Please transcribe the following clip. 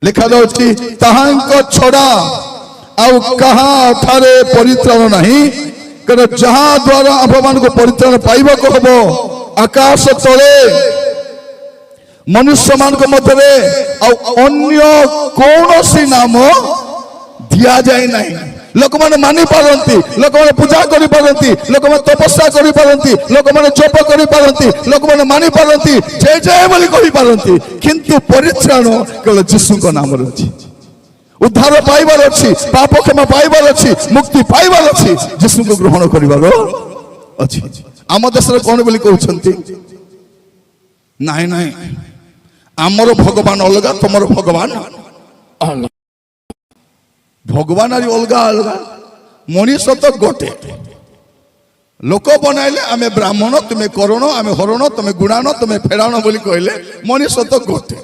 लिखा जाउछि ताहांक छड़ा आउ कहा ठारे परित्राण नहीं कारण जहां द्वारा आपण को परित्राण पाइबा को हबो आकाश तले मनुष्य मान को मध्य अन्य कौन सी नाम दिया जाए नहीं लोक मैंने मानि पारती लोक मैंने पूजा करि पारती लोक मैंने तपस्या करि पारती लोक मैंने जप करि पारती लोक मैंने मानि पारती जय जय बोली कहि पारती किंतु परित्राण केवल यीशु को नाम अछि उद्धार पाइबार अछि पाप क्षमा पाइबार अछि मुक्ति पाइबार अछि यीशु को ग्रहण करिबार अछि आम देश रे कोन बोली कहउछंती नाही नाही आमर भगवान अलगा तुमर भगवान अलगा भगवान आज अलगा अलगा मनीष तो गोटे लोक बनाइले आमे ब्राह्मण तुम्हें करण आमे हरण तुम्हें गुणान तुम्हें फेराण बोली कहले मनीष तो गोटे।